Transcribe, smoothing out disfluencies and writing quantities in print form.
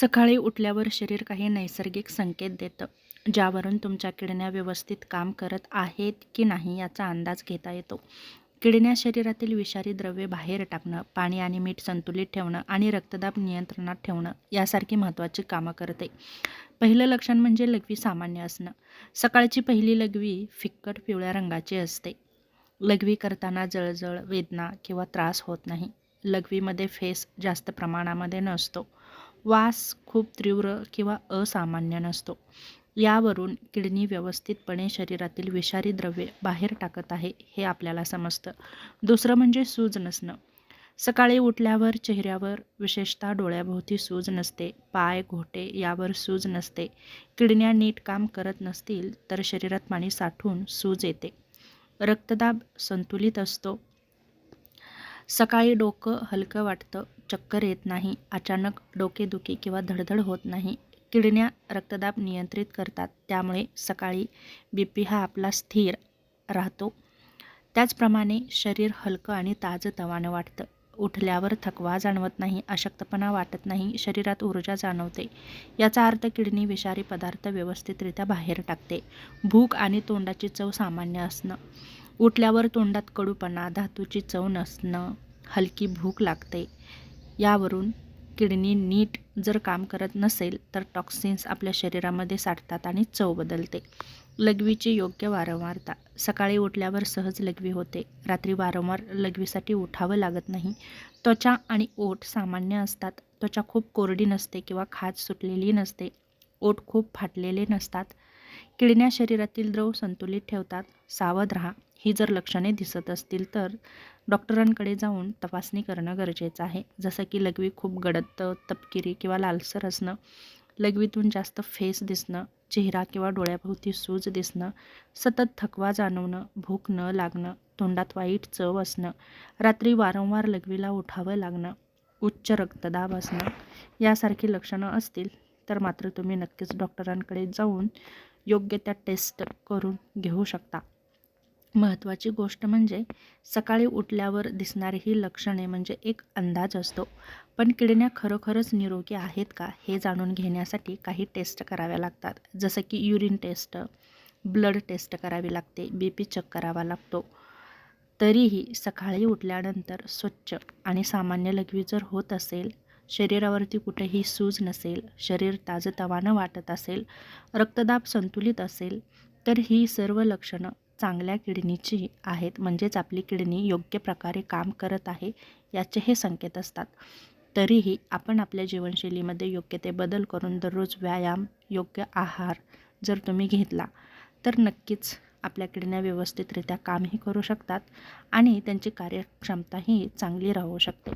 सकाळी उठल्यावर शरीर काही नैसर्गिक संकेत देतं, ज्यावरून तुमच्या किडण्या व्यवस्थित काम करत आहेत की नाही याचा अंदाज घेता येतो. किडण्या शरीरातील विषारी द्रव्ये बाहेर टाकणं, पाणी आणि मीठ संतुलित ठेवणं आणि रक्तदाब नियंत्रणात ठेवणं यासारखी महत्त्वाची कामं करते. पहिलं लक्षण म्हणजे लघवी सामान्य असणं. सकाळची पहिली लघवी फिक्कट पिवळ्या रंगाची असते. लघवी करताना जळजळ, वेदना किंवा त्रास होत नाही. लघवीमध्ये फेस जास्त प्रमाणामध्ये नसतो. वास खूप तीव्र किंवा असामान्य नसतो. यावरून किडनी व्यवस्थितपणे शरीरातील विषारी द्रव्ये बाहेर टाकत आहे हे आपल्याला समजतं. दुसरं म्हणजे सूज नसणं. सकाळी उठल्यावर चेहऱ्यावर, विशेषतः डोळ्याभोवती सूज नसते. पाय, घोटे यावर सूज नसते. किडन्या नीट काम करत नसतील तर शरीरात पाणी साठून सूज येते. रक्तदाब संतुलित असतो. सकाळी डोकं हलकं वाटतं, चक्कर येत नाही, अचानक डोकेदुखी किंवा धडधड होत नाही. किडन्या रक्तदाब नियंत्रित करतात, त्यामुळे सकाळी BP हा आपला स्थिर राहतो. त्याचप्रमाणे शरीर हलकं आणि ताजंतवानं वाटतं. उठल्यावर थकवा जाणवत नाही, अशक्तपणा वाटत नाही, शरीरात ऊर्जा जाणवते. याचा अर्थ किडनी विषारी पदार्थ व्यवस्थितरित्या बाहेर टाकते. भूक आणि तोंडाची चव सामान्य असणं. उठल्यावर तोंडात कडूपणा, धातूची चव नसणं, हलकी भूक लागते. यावरून किडनी नीट जर काम करत नसेल तर टॉक्सिन्स आपल्या शरीरामध्ये साठतात आणि चव बदलते. लघवीची योग्य वारंवारता. सकाळी उठल्यावर सहज लघवी होते. रात्री वारंवार लघवीसाठी उठावं लागत नाही. त्वचा आणि ओठ सामान्य असतात. त्वचा खूप कोरडी नसते किंवा खाज सुटलेली नसते. ओठ खूप फाटलेले नसतात. किडन्या शरीरातील द्रव संतुलित ठेवतात. सावध राहा. ही जर लक्षणे दिसत असतील तर डॉक्टरांकडे जाऊन तपासणी करणं गरजेचं आहे. जसं की लघवी खूप गडद, तपकिरी किंवा लालसर असणं, लघवीतून जास्त फेस दिसणं, चेहरा किंवा डोळ्याभोवती सूज दिसणं, सतत थकवा जाणवणं, भूक न लागणं, तोंडात वाईट चव असणं, रात्री वारंवार लघवीला उठावं लागणं, उच्च रक्तदाब असणं यासारखी लक्षणं असतील तर मात्र तुम्ही नक्कीच डॉक्टरांकडे जाऊन योग्य त्या टेस्ट करून घेऊ शकता. महत्त्वाची गोष्ट म्हणजे सकाळी उठल्यावर दिसणारी ही लक्षणे म्हणजे एक अंदाज असतो, पण किडन्या खरोखरच निरोगी आहेत का हे जाणून घेण्यासाठी काही टेस्ट कराव्या लागतात. जसं की युरिन टेस्ट, ब्लड टेस्ट करावी लागते, BP चेक करावा लागतो. तरीही सकाळी उठल्यानंतर स्वच्छ आणि सामान्य लघवी जर होत असेल, शरीरावरती कुठेही सूज नसेल, शरीर ताजंतवानं वाटत असेल, रक्तदाब संतुलित असेल, तर ही सर्व लक्षणं चांगल्या किडनीची आहेत. म्हणजेच आपली किडनी योग्य प्रकारे काम करत आहे याचे हे संकेत असतात. तरीही आपण आपल्या जीवनशैलीमध्ये योग्य ते बदल करून दररोज व्यायाम, योग्य आहार जर तुम्ही घेतला तर नक्कीच आपल्या किडन्या व्यवस्थितरित्या कामही करू शकतात आणि त्यांची कार्यक्षमताही चांगली राहू शकते.